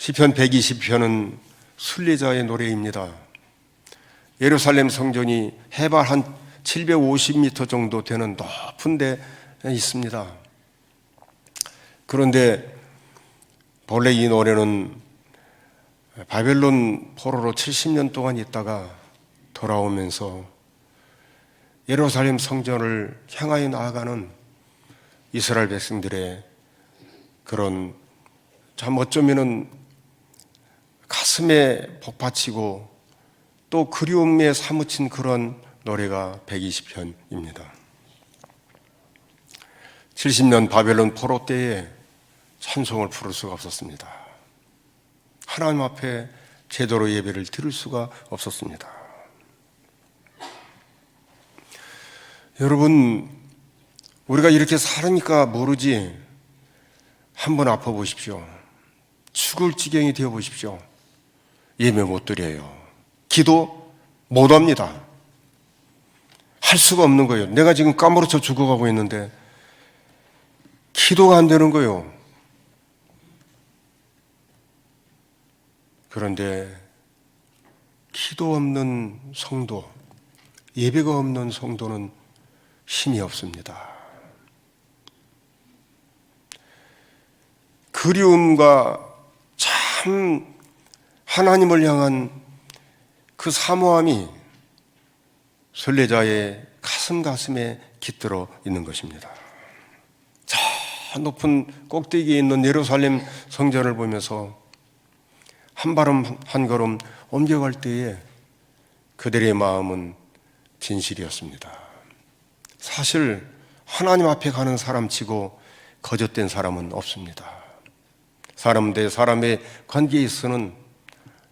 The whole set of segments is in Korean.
시편 120편은 순례자의 노래입니다. 예루살렘 성전이 해발 한 750m 정도 되는 높은 데 있습니다. 그런데 본래 이 노래는 바벨론 포로로 70년 동안 있다가 돌아오면서 예루살렘 성전을 향하여 나아가는 이스라엘 백성들의 그런 참 어쩌면은 가슴에 복받치고 또 그리움에 사무친 그런 노래가 120편입니다. 70년 바벨론 포로 때에 찬송을 부를 수가 없었습니다. 하나님 앞에 제대로 예배를 드릴 수가 없었습니다. 여러분, 우리가 이렇게 살으니까 모르지 한번 아파 보십시오. 죽을 지경이 되어 보십시오. 예배 못 드려요. 기도 못 합니다. 할 수가 없는 거예요. 내가 지금 까무러쳐 죽어가고 있는데 기도가 안 되는 거예요. 그런데 기도 없는 성도, 예배가 없는 성도는 힘이 없습니다. 그리움과 참 하나님을 향한 그 사모함이 순례자의 가슴에 깃들어 있는 것입니다. 저 높은 꼭대기에 있는 예루살렘 성전을 보면서 한 걸음 한 걸음 옮겨갈 때에 그들의 마음은 진실이었습니다. 사실 하나님 앞에 가는 사람치고 거짓된 사람은 없습니다. 사람 대 사람의 관계에 있어서는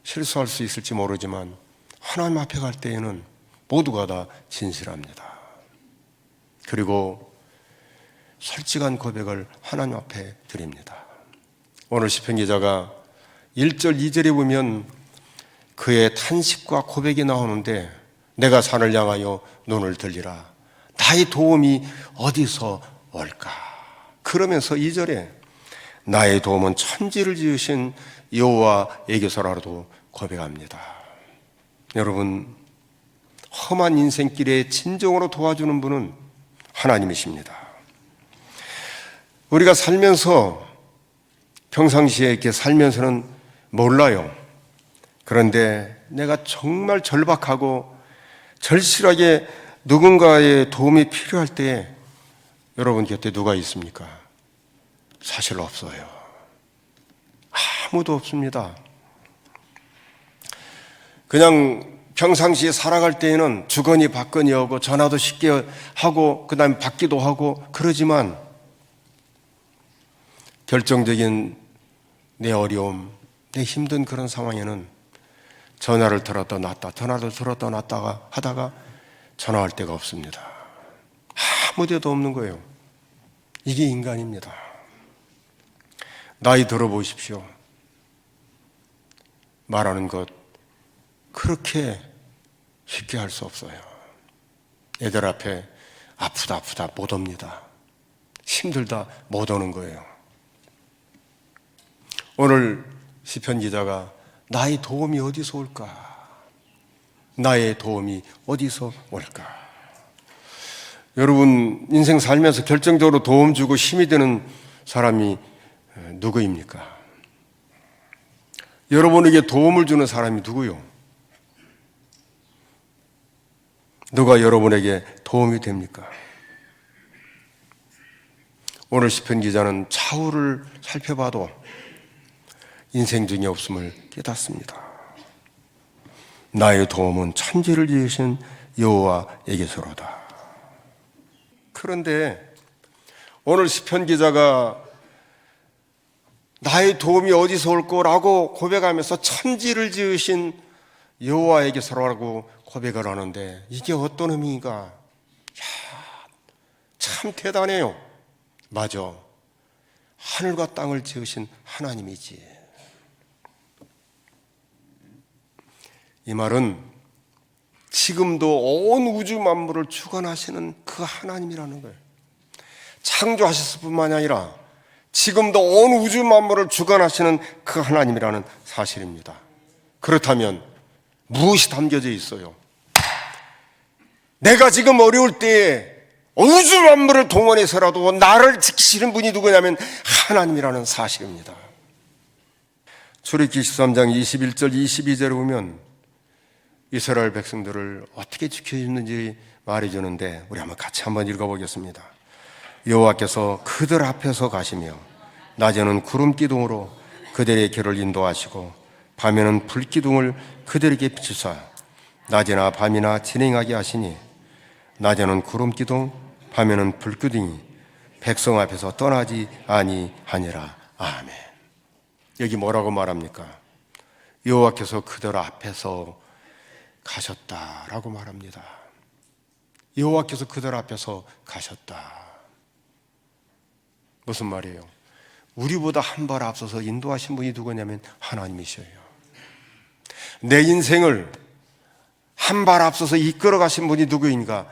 실수할 수 있을지 모르지만 하나님 앞에 갈 때에는 모두가 다 진실합니다. 그리고 솔직한 고백을 하나님 앞에 드립니다. 오늘 시편 기자가 1절, 2절에 보면 그의 탄식과 고백이 나오는데 내가 산을 향하여 눈을 들리라. 나의 도움이 어디서 올까? 그러면서 2절에 나의 도움은 천지를 지으신 여호와에게서라도 고백합니다. 여러분, 험한 인생길에 진정으로 도와주는 분은 하나님이십니다. 우리가 살면서 평상시에 이렇게 살면서는 몰라요. 그런데 내가 정말 절박하고 절실하게 누군가의 도움이 필요할 때 여러분 곁에 누가 있습니까? 사실 없어요. 아무도 없습니다. 그냥 평상시에 살아갈 때에는 주거니 받거니 하고 전화도 쉽게 하고 그 다음에 받기도 하고 그러지만 결정적인 내 어려움, 내 힘든 그런 상황에는 전화를 들었다 놨다 전화를 들었다 놨다가 하다가 전화할 데가 없습니다. 아무 데도 없는 거예요. 이게 인간입니다. 나이 들어보십시오. 말하는 것 그렇게 쉽게 할 수 없어요. 애들 앞에 아프다 못 옵니다. 힘들다 못 오는 거예요. 오늘 시편 기자가 나의 도움이 어디서 올까? 나의 도움이 어디서 올까? 여러분 인생 살면서 결정적으로 도움 주고 힘이 되는 사람이 누구입니까? 여러분에게 도움을 주는 사람이 누구요? 누가 여러분에게 도움이 됩니까? 오늘 시편 기자는 차후를 살펴봐도 인생 중에 없음을 깨닫습니다. 나의 도움은 천지를 지으신 여호와에게서로다. 그런데 오늘 시편 기자가 나의 도움이 어디서 올 거라고 고백하면서 천지를 지으신 여호와에게서라고 고백을 하는데 이게 어떤 의미인가? 참 대단해요. 맞아. 하늘과 땅을 지으신 하나님이지. 이 말은 지금도 온 우주 만물을 주관하시는 그 하나님이라는 거예요. 창조하셨을 뿐만이 아니라 지금도 온 우주 만물을 주관하시는 그 하나님이라는 사실입니다. 그렇다면 무엇이 담겨져 있어요? 내가 지금 어려울 때에 우주 만물을 동원해서라도 나를 지키시는 분이 누구냐면 하나님이라는 사실입니다. 출애굽기 13장 21절 22절에 보면 이스라엘 백성들을 어떻게 지켜주는지 말해주는데 우리 같이 한번 읽어보겠습니다. 여호와께서 그들 앞에서 가시며 낮에는 구름 기둥으로 그들의 길을 인도하시고 밤에는 불 기둥을 그들에게 비추사 낮이나 밤이나 진행하게 하시니 낮에는 구름 기둥 밤에는 불 기둥이 백성 앞에서 떠나지 아니하니라. 아멘. 여기 뭐라고 말합니까? 여호와께서 그들 앞에서 가셨다라고 말합니다. 여호와께서 그들 앞에서 가셨다. 무슨 말이에요? 우리보다 한 발 앞서서 인도하신 분이 누구냐면 하나님이셔요. 내 인생을 한 발 앞서서 이끌어 가신 분이 누구인가?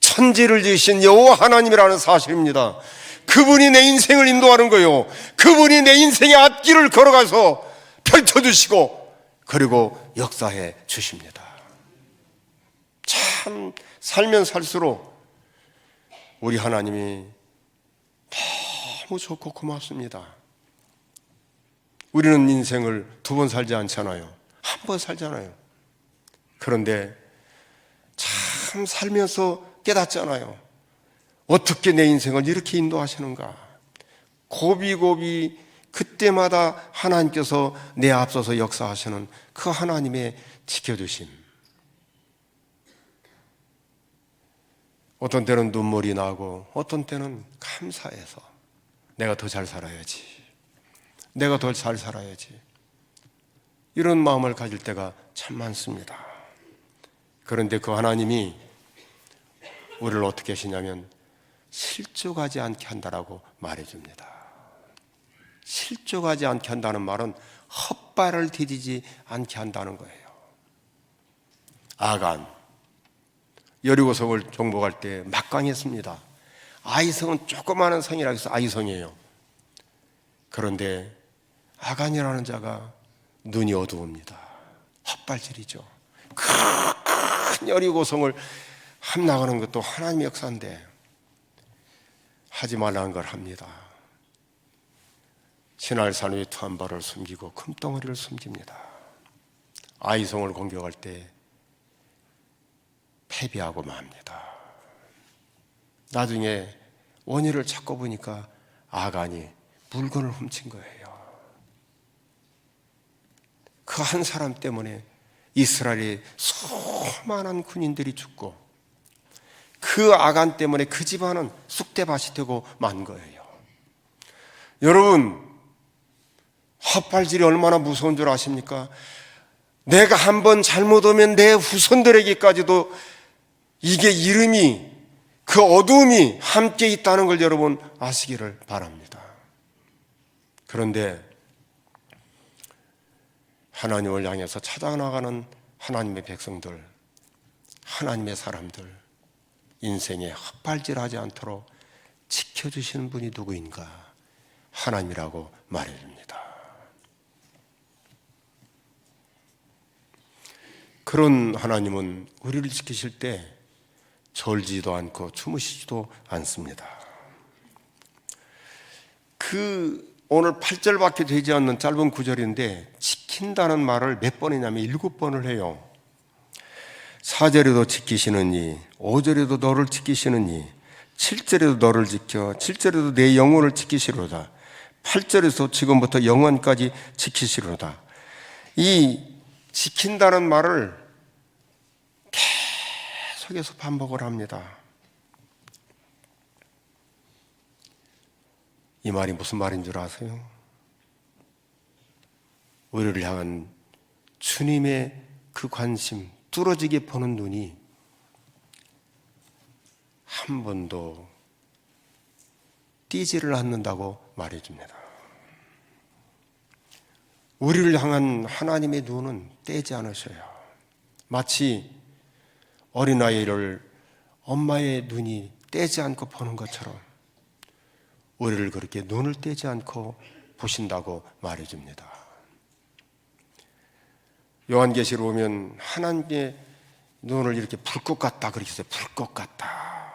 천지를 지으신 여호와 하나님이라는 사실입니다. 그분이 내 인생을 인도하는 거예요. 그분이 내 인생의 앞길을 걸어가서 펼쳐주시고 그리고 역사해 주십니다. 참 살면 살수록 우리 하나님이 너무 좋고 고맙습니다. 우리는 인생을 두 번 살지 않잖아요. 한 번 살잖아요. 그런데 참 살면서 깨닫잖아요. 어떻게 내 인생을 이렇게 인도하시는가. 고비고비 그때마다 하나님께서 내 앞서서 역사하시는 그 하나님의 지켜주심. 어떤 때는 눈물이 나고 어떤 때는 감사해서 내가 더 잘 살아야지, 내가 더 잘 살아야지, 이런 마음을 가질 때가 참 많습니다. 그런데 그 하나님이 우리를 어떻게 하시냐면 실족하지 않게 한다라고 말해줍니다. 실족하지 않게 한다는 말은 헛발을 디디지 않게 한다는 거예요. 아간 여리고성을 정복할 때 막강했습니다. 아이성은 조그마한 성이라 해서 아이성이에요. 그런데 아간이라는 자가 눈이 어두웁니다. 헛발질이죠. 큰 여리고성을 함나가는 것도 하나님의 역사인데 하지 말라는 걸 합니다. 신할산 위에 두 한 발을 숨기고 금덩어리를 숨깁니다. 아이성을 공격할 때 패배하고 맙니다. 나중에 원인을 찾고 보니까 아간이 물건을 훔친 거예요. 그 한 사람 때문에 이스라엘의 수많은 군인들이 죽고 그 아간 때문에 그 집안은 쑥대밭이 되고 만 거예요. 여러분, 헛발질이 얼마나 무서운 줄 아십니까? 내가 한번 잘못하면 내 후손들에게까지도 이게 이름이, 그 어두움이 함께 있다는 걸 여러분 아시기를 바랍니다. 그런데 하나님을 향해서 찾아나가는 하나님의 백성들, 하나님의 사람들, 인생에 헛발질하지 않도록 지켜주시는 분이 누구인가? 하나님이라고 말해줍니다. 그런 하나님은 우리를 지키실 때 졸지도 않고 주무시지도 않습니다. 오늘 8절밖에 되지 않는 짧은 구절인데 지킨다는 말을 몇 번이냐면 7번을 해요. 4절에도 지키시느니 5절에도 너를 지키시느니 7절에도 너를 지켜 7절에도 내 영혼을 지키시로다 8절에서 지금부터 영원까지 지키시로다. 이 지킨다는 말을 계속해서 반복을 합니다. 이 말이 무슨 말인 줄 아세요? 우리를 향한 주님의 그 관심, 뚫어지게 보는 눈이 한 번도 띄지를 않는다고 말해줍니다. 우리를 향한 하나님의 눈은 떼지 않으셔요. 마치 어린아이를 엄마의 눈이 떼지 않고 보는 것처럼 우리를 그렇게 눈을 떼지 않고 보신다고 말해줍니다. 요한계시로 보면 하나님의 눈을 이렇게 불꽃 같다 그렇게 했어요. 불꽃 같다.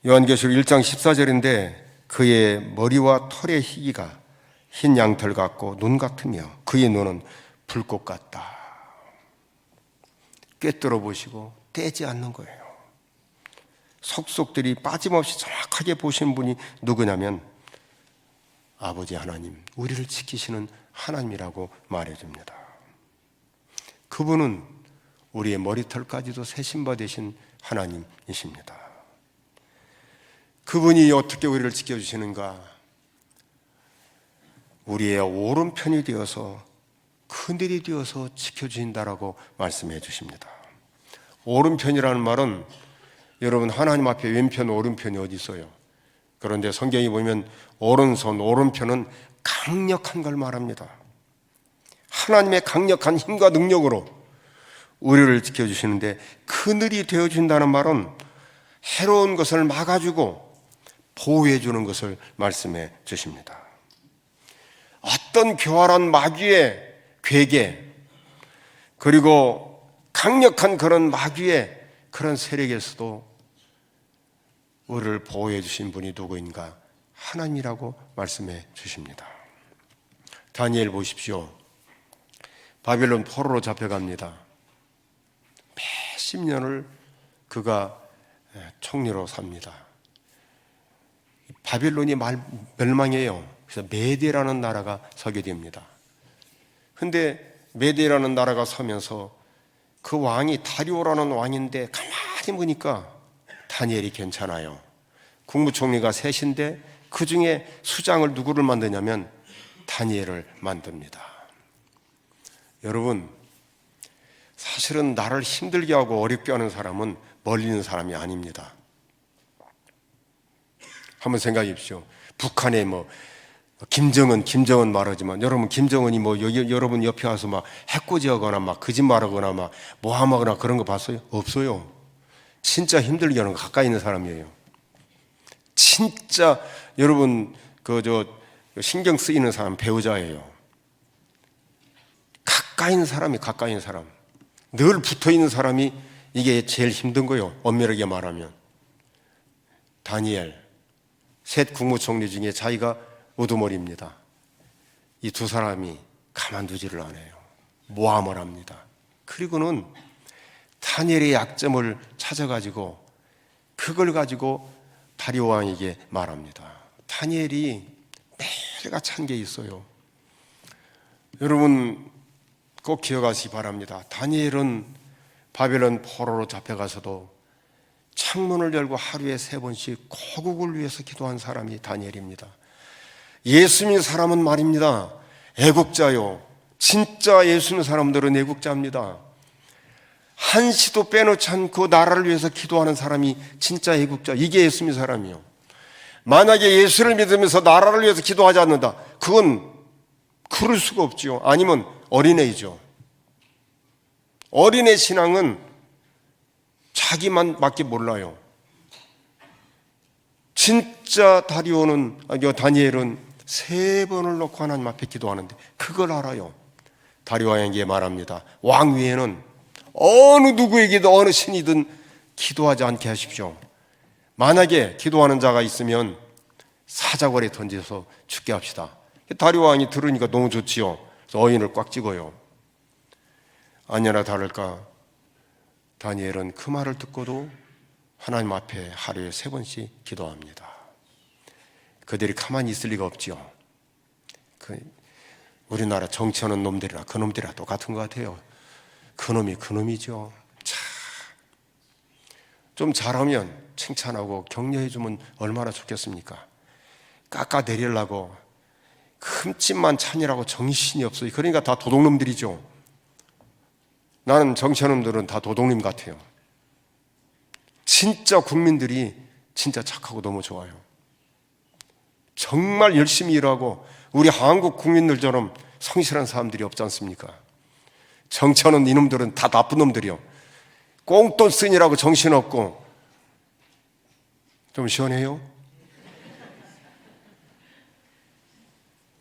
요한계시록 1장 14절인데 그의 머리와 털의 희기가 흰 양털 같고 눈 같으며 그의 눈은 불꽃 같다. 꿰뚫어 보시고 떼지 않는 거예요. 속속들이 빠짐없이 정확하게 보신 분이 누구냐면 아버지 하나님, 우리를 지키시는 하나님이라고 말해줍니다. 그분은 우리의 머리털까지도 세심바 되신 하나님이십니다. 그분이 어떻게 우리를 지켜주시는가? 우리의 오른편이 되어서 그늘이 되어서 지켜주신다라고 말씀해 주십니다. 오른편이라는 말은 여러분 하나님 앞에 왼편 오른편이 어디 있어요? 그런데 성경에 보면 오른손 오른편은 강력한 걸 말합니다. 하나님의 강력한 힘과 능력으로 우리를 지켜주시는데 그늘이 되어준다는 말은 해로운 것을 막아주고 보호해주는 것을 말씀해 주십니다. 어떤 교활한 마귀의 괴계 그리고 강력한 그런 마귀의 그런 세력에서도 우리를 보호해 주신 분이 누구인가? 하나님이라고 말씀해 주십니다. 다니엘 보십시오. 바벨론 포로로 잡혀갑니다. 몇십 년을 그가 총리로 삽니다. 바벨론이 멸망해요. 그래서 메대라는 나라가 서게 됩니다. 근데 메대라는 나라가 서면서 그 왕이 다리오라는 왕인데 가만히 보니까 다니엘이 괜찮아요. 국무총리가 셋인데 그 중에 수장을 누구를 만드냐면 다니엘을 만듭니다. 여러분, 사실은 나를 힘들게 하고 어렵게 하는 사람은 멀리 있는 사람이 아닙니다. 한번 생각해 보십시오. 북한에 김정은 말하지만 여러분 김정은이 여러분 옆에 와서 막 해코지하거나 막 거짓말하거나 막 모함하거나 그런 거 봤어요? 없어요. 진짜 힘들게 하는 거 가까이 있는 사람이에요. 진짜 여러분 신경 쓰이는 사람 배우자예요. 가까이 있는 사람이 가까이 있는 사람. 늘 붙어 있는 사람이 이게 제일 힘든 거예요. 엄밀하게 말하면. 다니엘 셋 국무총리 중에 자기가 우두머리입니다. 이 두 사람이 가만두지를 않아요. 모함을 합니다. 그리고는 다니엘의 약점을 찾아가지고 그걸 가지고 다리오 왕에게 말합니다. 다니엘이 매일같이 한 게 있어요. 여러분 꼭 기억하시기 바랍니다. 다니엘은 바벨론 포로로 잡혀가서도 창문을 열고 하루에 3번씩 고국을 위해서 기도한 사람이 다니엘입니다. 예수 믿는 사람은 말입니다. 애국자요. 진짜 예수 믿는 사람들은 애국자입니다. 한시도 빼놓지 않고 나라를 위해서 기도하는 사람이 진짜 애국자. 이게 예수 믿는 사람이요. 만약에 예수를 믿으면서 나라를 위해서 기도하지 않는다. 그건 그럴 수가 없지요. 아니면 어린애이죠. 어린애 신앙은 자기만 밖에 몰라요. 진짜 다니엘은 3번을 놓고 하나님 앞에 기도하는데 그걸 알아요. 다리오 왕에게 말합니다. 왕 위에는 어느 누구에게도 어느 신이든 기도하지 않게 하십시오. 만약에 기도하는 자가 있으면 사자굴에 던져서 죽게 합시다. 다리오 왕이 들으니까 너무 좋지요. 그래서 어인을 꽉 찍어요. 아니나 다를까 다니엘은 그 말을 듣고도 하나님 앞에 하루에 3번씩 기도합니다. 그들이 가만히 있을 리가 없지요. 우리나라 정치하는 놈들이나 그놈들이나 똑같은 것 같아요. 그놈이 그놈이죠. 좀 잘하면 칭찬하고 격려해주면 얼마나 좋겠습니까? 깎아내리려고 흠집만 찬이라고 정신이 없어요. 그러니까 다 도둑놈들이죠. 나는 정치하는 놈들은 다 도둑님 같아요. 진짜 국민들이 진짜 착하고 너무 좋아요. 정말 열심히 일하고 우리 한국 국민들처럼 성실한 사람들이 없지 않습니까? 정치하는 이놈들은 다 나쁜 놈들이요. 꽁돈 쓰니라고 정신없고. 좀 시원해요?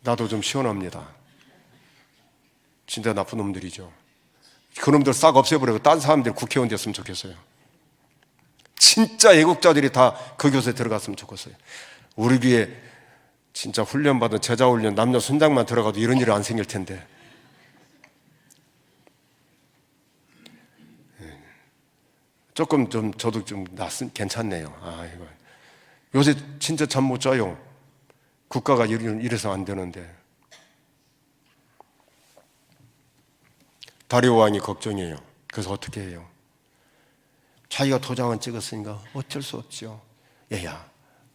나도 좀 시원합니다. 진짜 나쁜 놈들이죠. 그놈들 싹 없애버리고 딴 사람들 국회의원 됐으면 좋겠어요. 진짜 애국자들이 다 그 교수에 들어갔으면 좋겠어요. 우리 교회 진짜 훈련받은 제자훈련 남녀 순장만 들어가도 이런 일이 안 생길 텐데. 조금 좀 저도 좀 괜찮네요. 이거 요새 진짜 잠 못 자요. 국가가 이래서 안 되는데. 다리오 왕이 걱정이에요. 그래서 어떻게 해요? 자기가 도장을 찍었으니까 어쩔 수 없죠. 얘야,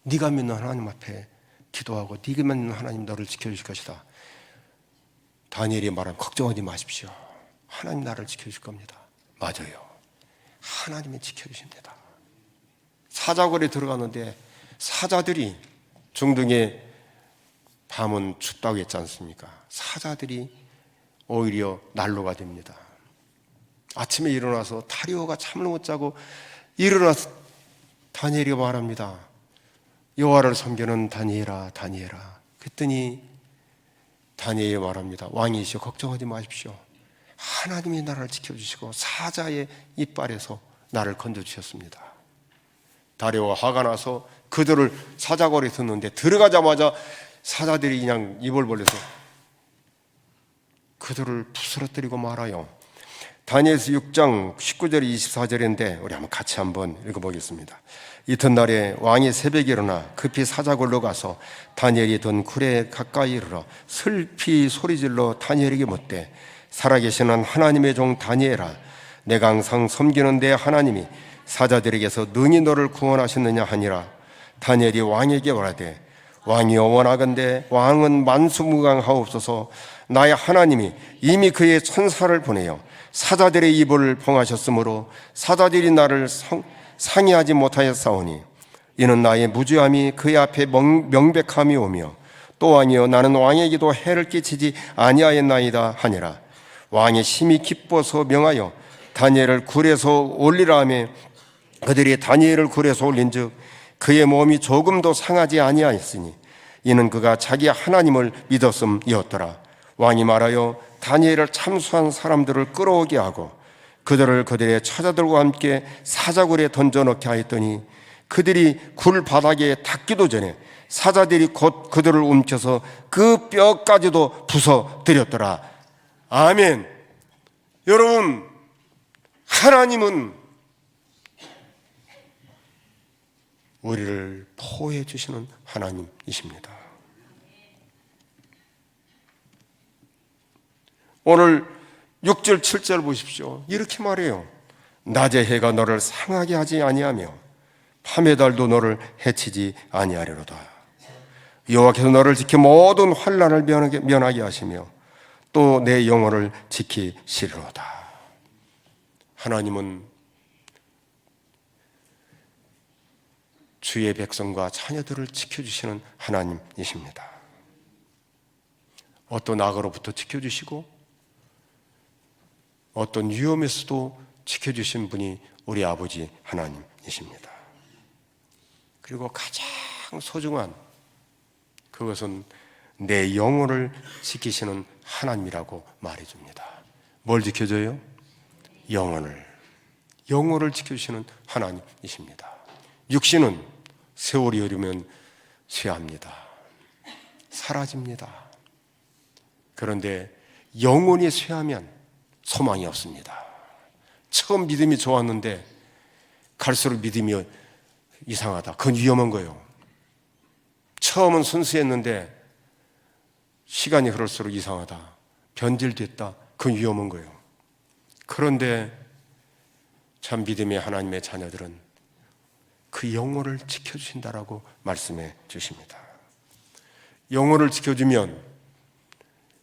네가 믿는 하나님 앞에 기도하고 네가 믿는 하나님 너를 지켜주실 것이다. 다니엘이 말하면 걱정하지 마십시오. 하나님 나를 지켜주실 겁니다. 맞아요. 하나님이 지켜주십니다. 사자굴에 들어가는데 사자들이 중동에 밤은 춥다고 했지 않습니까? 사자들이 오히려 난로가 됩니다. 아침에 일어나서 다리오가 잠을 못 자고 일어나서 다니엘이 말합니다. 여호와를 섬기는 다니엘아, 다니엘아. 그랬더니 다니엘이 말합니다. 왕이시여 걱정하지 마십시오. 하나님이 나를 지켜주시고 사자의 이빨에서 나를 건져주셨습니다. 다리오가 화가 나서 그들을 사자굴에 뒀는데 들어가자마자 사자들이 그냥 입을 벌려서 그들을 부스러뜨리고 말아요. 다니엘서 6장 19절 24절인데 우리 한번 같이 한번 읽어보겠습니다. 이튿날에 왕이 새벽에 일어나 급히 사자굴로 가서 다니엘이 든 굴에 가까이 이르러 슬피 소리질러 다니엘에게 묻되 살아계시는 하나님의 종 다니엘아, 내가 항상 섬기는 내 하나님이 사자들에게서 능히 너를 구원하셨느냐 하니라. 다니엘이 왕에게 말하되 왕이 원하건대 왕은 만수무강하옵소서. 나의 하나님이 이미 그의 천사를 보내어 사자들의 입을 봉하셨으므로 사자들이 나를 상의하지 못하였사오니 이는 나의 무죄함이 그의 앞에 명백함이 오며 또 아니여 나는 왕에게도 해를 끼치지 아니하였나이다 하니라. 왕이 심히 기뻐서 명하여 다니엘을 굴에서 올리라 하며 그들이 다니엘을 굴에서 올린즉 그의 몸이 조금도 상하지 아니하였으니 이는 그가 자기 하나님을 믿었음이었더라. 왕이 말하여 다니엘을 참수한 사람들을 끌어오게 하고 그들을 그들의 처자들과 함께 사자굴에 던져넣게 하였더니 그들이 굴 바닥에 닿기도 전에 사자들이 곧 그들을 움켜서 그 뼈까지도 부숴뜨렸더라. 아멘. 여러분, 하나님은 우리를 보호해 주시는 하나님이십니다. 오늘 6절 7절 보십시오. 이렇게 말해요. 낮의 해가 너를 상하게 하지 아니하며 밤의 달도 너를 해치지 아니하리로다. 여호와께서 너를 지켜 모든 환난을 면하게 하시며 또 내 영혼을 지키시리로다. 하나님은 주의 백성과 자녀들을 지켜주시는 하나님이십니다. 어떤 악으로부터 지켜주시고 어떤 위험에서도 지켜주신 분이 우리 아버지 하나님이십니다. 그리고 가장 소중한 그것은 내 영혼을 지키시는 하나님이라고 말해줍니다. 뭘 지켜줘요? 영혼을 지켜주시는 하나님이십니다. 육신은 세월이 흐르면 쇠합니다. 사라집니다. 그런데 영혼이 쇠하면 소망이 없습니다. 처음 믿음이 좋았는데 갈수록 믿음이 이상하다. 그건 위험한 거예요. 처음은 순수했는데 시간이 흐를수록 이상하다. 변질됐다. 그건 위험한 거예요. 그런데 참 믿음의 하나님의 자녀들은 그 영혼을 지켜주신다라고 말씀해 주십니다. 영혼을 지켜주면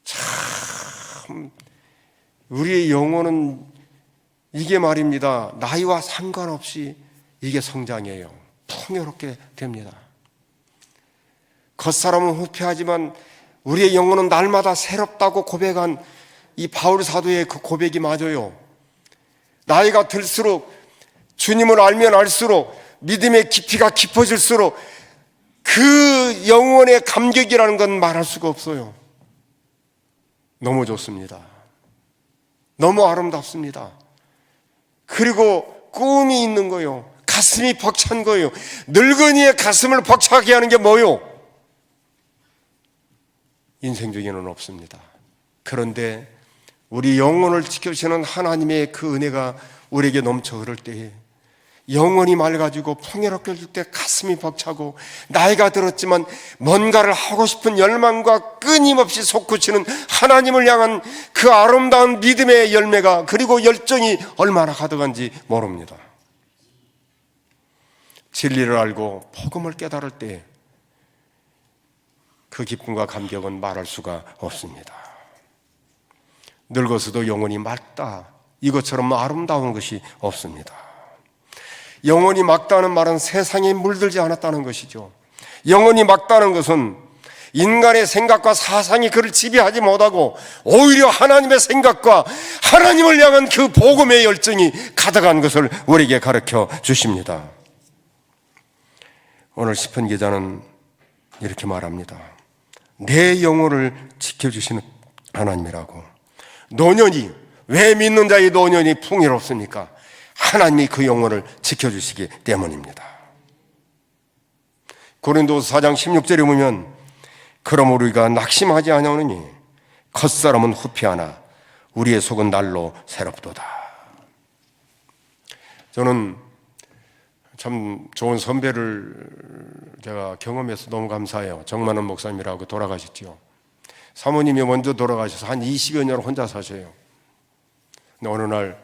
참 우리의 영혼은 이게 말입니다. 나이와 상관없이 이게 성장해요. 풍요롭게 됩니다. 겉사람은 후패하지만 우리의 영혼은 날마다 새롭다고 고백한 이 바울 사도의 그 고백이 맞아요. 나이가 들수록, 주님을 알면 알수록, 믿음의 깊이가 깊어질수록 그 영원의 감격이라는 건 말할 수가 없어요. 너무 좋습니다. 너무 아름답습니다. 그리고 꿈이 있는 거요. 가슴이 벅찬 거예요. 늙은이의 가슴을 벅차게 하는 게 뭐요? 인생 중에는 없습니다. 그런데 우리 영혼을 지켜주시는 하나님의 그 은혜가 우리에게 넘쳐 흐를 때에 영혼이 맑아지고 풍요롭게 해줄 때 가슴이 벅차고, 나이가 들었지만 뭔가를 하고 싶은 열망과 끊임없이 솟구치는 하나님을 향한 그 아름다운 믿음의 열매가, 그리고 열정이 얼마나 가득한지 모릅니다. 진리를 알고 복음을 깨달을 때 그 기쁨과 감격은 말할 수가 없습니다. 늙어서도 영혼이 맑다, 이것처럼 아름다운 것이 없습니다. 영혼이 맑다는 말은 세상에 물들지 않았다는 것이죠. 영혼이 맑다는 것은 인간의 생각과 사상이 그를 지배하지 못하고 오히려 하나님의 생각과 하나님을 향한 그 복음의 열정이 가득한 것을 우리에게 가르쳐 주십니다. 오늘 시편 기자는 이렇게 말합니다. 내 영혼을 지켜주시는 하나님이라고. 노년이, 왜 믿는 자의 노년이 풍요롭습니까? 하나님이 그 영혼을 지켜주시기 때문입니다. 고린도서 4장 16절에 보면, 그럼 우리가 낙심하지 아니하느니 겉사람은 후피하나 우리의 속은 날로 새롭도다. 저는 참 좋은 선배를 제가 경험해서 너무 감사해요. 정만원 목사님이라고 돌아가셨죠. 사모님이 먼저 돌아가셔서 한 20여 년 혼자 사셔요. 근데 어느 날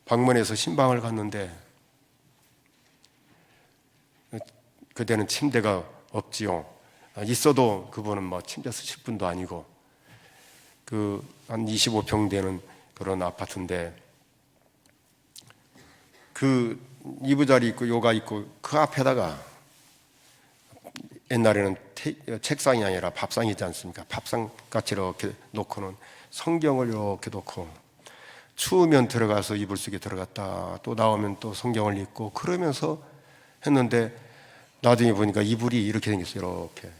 방문해서 신방을 갔는데, 그때는 침대가 없지요. 있어도 그분은 뭐 침대 쓰실 분도 아니고, 한 25평 되는 그런 아파트인데, 이부자리 있고 요가 있고 그 앞에다가 옛날에는 책상이 아니라 밥상이지 않습니까? 밥상같이 이렇게 놓고는 성경을 이렇게 놓고, 추우면 들어가서 이불 속에 들어갔다 또 나오면 또 성경을 읽고 그러면서 했는데, 나중에 보니까 이불이 이렇게 생겼어요. 이렇게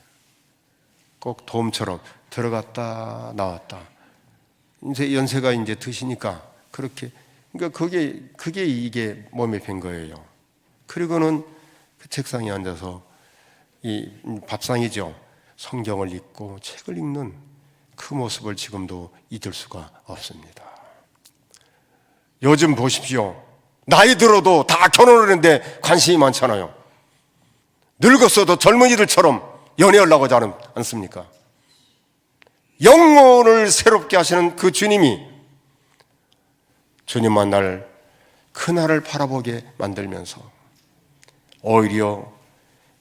꼭 돔처럼 들어갔다 나왔다. 이제 연세가 이제 드시니까 그렇게, 그러니까 그게 이게 몸에 밴 거예요. 그리고는 그 책상에 앉아서 이 밥상이죠. 성경을 읽고 책을 읽는 그 모습을 지금도 잊을 수가 없습니다. 요즘 보십시오. 나이 들어도 다 결혼을 했는데 관심이 많잖아요. 늙었어도 젊은이들처럼 연애하려고 하지 않습니까? 영혼을 새롭게 하시는 그 주님이 주님 만날 그날을 바라보게 만들면서 오히려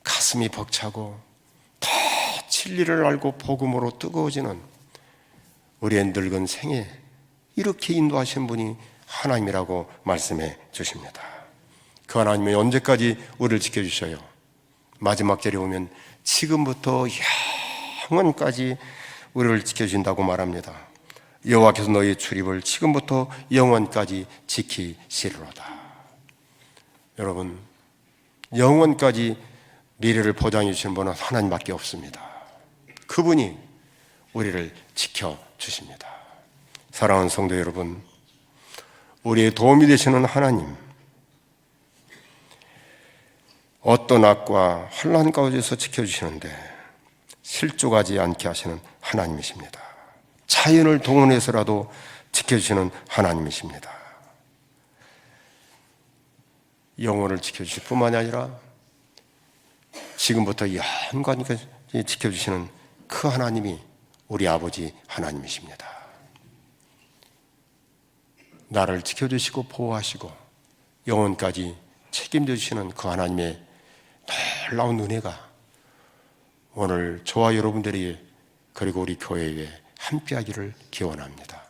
가슴이 벅차고 더 진리를 알고 복음으로 뜨거워지는 우리의 늙은 생에 이렇게 인도하신 분이 하나님이라고 말씀해 주십니다. 그 하나님이 언제까지 우리를 지켜주셔요? 마지막 절에 오면 지금부터 영원까지 우리를 지켜주신다고 말합니다. 여호와께서 너희의 출입을 지금부터 영원까지 지키시리로다. 여러분, 영원까지 미래를 보장해 주시는 분은 하나님밖에 없습니다. 그분이 우리를 지켜주십니다. 사랑하는 성도 여러분, 우리의 도움이 되시는 하나님, 어떤 악과 환난 가운데서 지켜주시는데 실족하지 않게 하시는 하나님이십니다. 자연을 동원해서라도 지켜주시는 하나님이십니다. 영혼을 지켜주실 뿐만이 아니라 지금부터 영원까지 지켜주시는 그 하나님이 우리 아버지 하나님이십니다. 나를 지켜주시고 보호하시고 영원까지 책임져 주시는 그 하나님의 놀라운 은혜가 오늘 저와 여러분들이, 그리고 우리 교회에 함께하기를 기원합니다.